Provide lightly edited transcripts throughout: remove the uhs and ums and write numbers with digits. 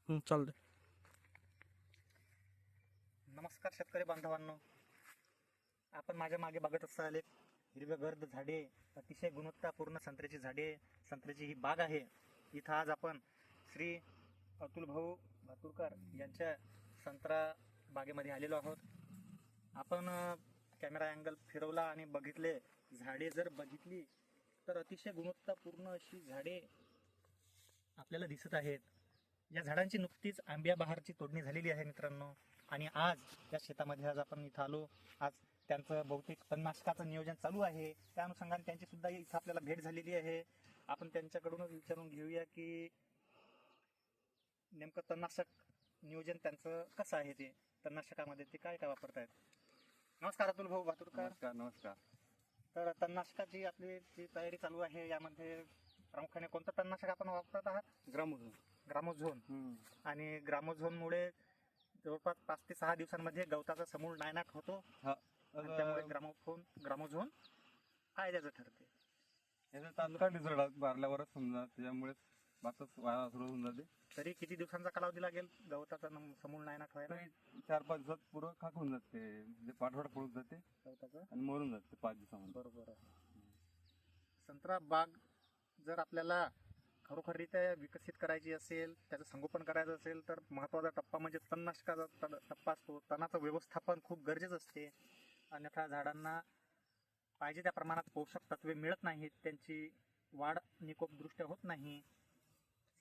चालतंय. नमस्कार शेतकरी बांधवांनो, आपण माझ्या मागे बघत असाल एक हिरवेगर्द झाडे, अतिशय गुणवत्तापूर्ण संत्र्याची झाडे, संत्र्याची ही बाग आहे. इथं आज आपण श्री अतुल भाऊ भातुरकर यांच्या संत्रा बागेमध्ये आलेलो आहोत. आपण कॅमेरा अँगल फिरवला आणि बघितले, झाडे जर बघितली तर अतिशय गुणवत्तापूर्ण अशी झाडे आपल्याला दिसत आहेत. या झाडांची नुकतीच आंब्या बहारची तोडणी झालेली आहे मित्रांनो. आणि आज या शेतामध्ये आज आपण इथं आलो. आज त्यांचं बहुतेक तणनाशकाचं नियोजन चालू आहे. त्या अनुषंगाने त्यांची सुद्धा इथं आपल्याला भेट झालेली आहे. आपण त्यांच्याकडूनच विचारून घेऊया की नेमकं तणनाशक नियोजन त्यांचं कसं आहे, ते तणनाशकामध्ये ते काय काय वापरतायत. नमस्कार अतुल भाऊ भातुरकर. नमस्कार नमस्कार. तर तणनाशकाची आपली जी तयारी चालू आहे, यामध्ये प्रामुख्याने कोणतं तणनाशक आपण वापरत आहात? ग्रामोझोन. आणि ग्रामोझोनमुळे जवळपास 5 ते 6 दिवसांमध्ये गवताचा समूळ नायनाट होतो. आणि त्यामुळे ग्रामोझोन फायद्याचं ठरते. याचा तात्काळ रिझल्ट मारल्यावरच समजा, त्याच्यामुळे बातच व्हायला सुरू होऊन जाते. तरी किती दिवसांचा कालावधी लागेल गवताचा समूळ नायनाट व्हायला? 4-5 दिवसात पुरं खाक होऊन जाते, म्हणजे पाठवड पडून जाते गवताचं. आणि मरून जाते 5 दिवसामध्ये. बरोबर आहे. संत्रा बाग जर आपल्याला खरोखररित्या विकसित करायची असेल, त्याचं संगोपन करायचं असेल, तर महत्त्वाचा टप्पा म्हणजे तणनाशकाचा टप्पा असतो. तणाचं व्यवस्थापन खूप गरजेचं असते. अन्यथा झाडांना पाहिजे त्या प्रमाणात पोषक तत्वे मिळत नाहीत, त्यांची वाढ निकोपदृष्ट्या होत नाही.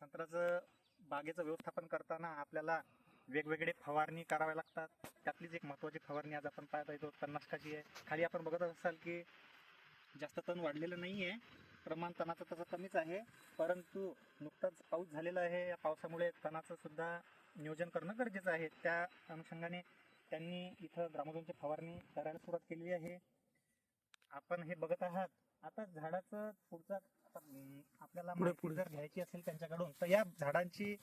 संत्र्याचं बागेचं व्यवस्थापन करताना आपल्याला वेगवेगळे फवारणी कराव्या लागतात. त्यातलीच एक महत्त्वाची फवारणी आज आपण पाहत येतो तणनाशकाची आहे. खाली आपण बघत असाल की जास्त तण वाढलेलं नाही आहे, प्रमाण तणाचं तसं कमीच आहे. परंतु नुकताच पाऊस झालेला आहे, या पावसामुळे तणाचं सुद्धा नियोजन करणं गरजेचं आहे. त्या अनुषंगाने त्यांनी इथं ग्रामोझोनची फवारणी करायला सुरुवात केलेली आहे. आपण हे बघत आहात. आता झाडाचं पुढचा आपल्याला माहिती जर घ्यायची असेल त्यांच्याकडून, तर या झाडांची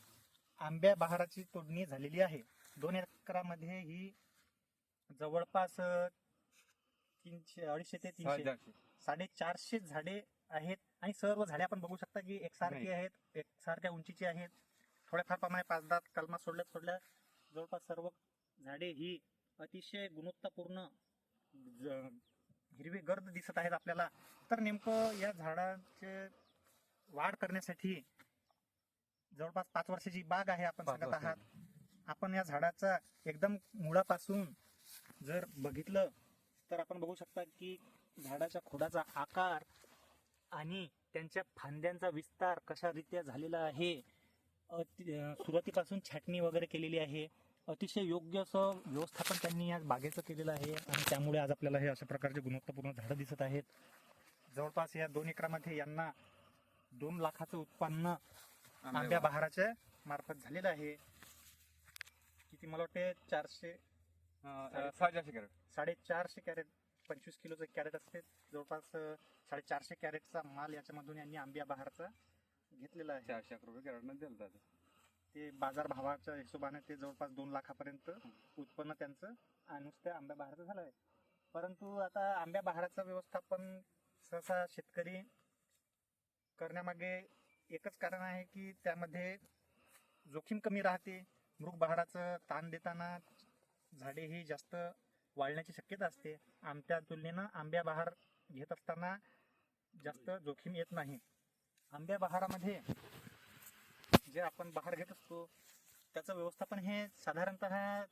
आंब्या बहाराची तोडणी झालेली आहे. 2 एकरामध्ये ही जवळपास 250 ते 300 450 झाडे आहेत. आणि सर्व झाडे आपण बघू शकता की एकसारखी आहेत, एकसारख्या उंचीची आहेत. थोड्याफार प्रमाणे 5-10 कलमा सोडल्या जवळपास सर्व झाडे ही अतिशय गुणवत्तापूर्ण हिरवे गर्द दिसत आहेत आपल्याला. तर नेमकं या झाडांचे वाढ करण्यासाठी जवळपास 5 वर्षाची बाग आहे आपण सांगत आहात. आपण या झाडाचा एकदम मुळापासून जर बघितलं तर आपण बघू शकता की झाडाच्या खोडाचा आकार आणि त्यांच्या फांद्यांचा विस्तार कशारीत्या झालेला आहे. सुरुवातीपासून छाटणी वगैरे केलेली आहे. अतिशय योग्य असं व्यवस्थापन त्यांनी या बागेचं केलेलं आहे. आणि त्यामुळे आज आपल्याला हे अशा प्रकारचे गुणवत्तापूर्ण झाडं दिसत आहेत. जवळपास या 2 एकरामध्ये यांना 2 लाखाचं उत्पन्न आंब्या बहाराच्या मार्फत झालेलं आहे. किती मला वाटते 450 कॅरेट. 450 कॅरेट, 25 किलोचं कॅरेट असते. जवळपास 450 कॅरेटचा माल याच्यामधून यांनी आंब्या बहारचा घेतलेला आहे. 400 रुपये कॅरेटनं दिलं जातं. ते बाजार भावाच्या हिशोबाने ते जवळपास 2 लाखापर्यंत उत्पन्न त्यांचं नुसत्या आंब्या बहाराचं झालं आहे. परंतु आता आंब्या बहाराचं व्यवस्थापन सहसा शेतकरी करण्यामागे एकच कारण आहे की त्यामध्ये जोखीम कमी राहते. मृग बहाराचं ताण देताना झाडे ही जास्त वाढण्याची शक्यता असते. त्या तुलनेनं आंब्या बहार घेत असताना जास्त जोखीम येत नाही. आंब्या बहारामध्ये जे आपण बहार घेत असतो त्याचं व्यवस्थापन हे साधारणतः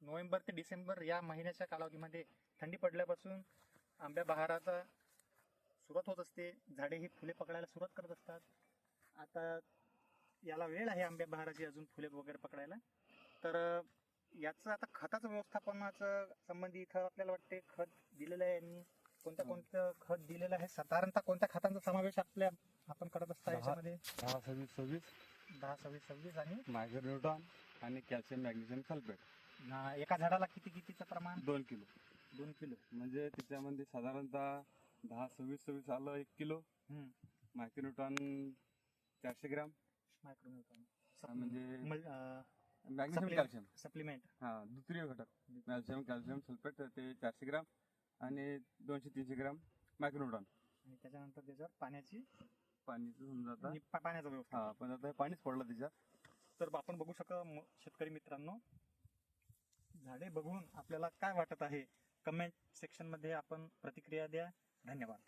नोव्हेंबर ते डिसेंबर या महिन्याच्या कालावधीमध्ये थंडी पडल्यापासून आंब्या बहाराचा सुरुवात होत असते. झाडे ही फुले पकडायला सुरुवात करत असतात. आता याला वेळ आहे आंब्या बहाराची अजून फुले वगैरे पकडायला. तर याचं आता खताचं व्यवस्थापनाचं संबंधी इथं आपल्याला वाटते खत दिलेलं आहे यांनी. कोणतं खत दिलेलं आहे, साधारणतः कोणत्या खतांचा समावेश आपण करत असता याच्यामध्ये? 10-26-26 10-26-26 आणि मायक्रोन्यूटॉन आणि कॅल्शियम मॅग्नेशियम सल्फेट. एका झाडाला कितीचं प्रमाण? 2 किलो. 2 किलो म्हणजे त्याच्यामध्ये साधारणतः 10-26-26 आलं 1 किलो. मायक्रोन्यूटॉन 400 ग्रॅम. मायक्रोन्यूटन म्हणजे मॅग्नेशियम कॅल्शियम सप्लिमेंट, द्वितीय घटक कॅल्शियम सल्फेट ते 400 ग्रॅम आणि 200-300 ग्रॅम मायक्रोन्यूटॉन. आणि त्याच्यानंतर त्याच्यावर पाण्याचं होऊन जातं. पाण्याचा व्यवस्था. पण आता हे पाणीच पडलं त्याच्यात. तर आपण बघू शकता शेतकरी मित्रांनो, झाडे बघून आपल्याला काय वाटत आहे कमेंट सेक्शन मध्ये आपण प्रतिक्रिया द्या. धन्यवाद.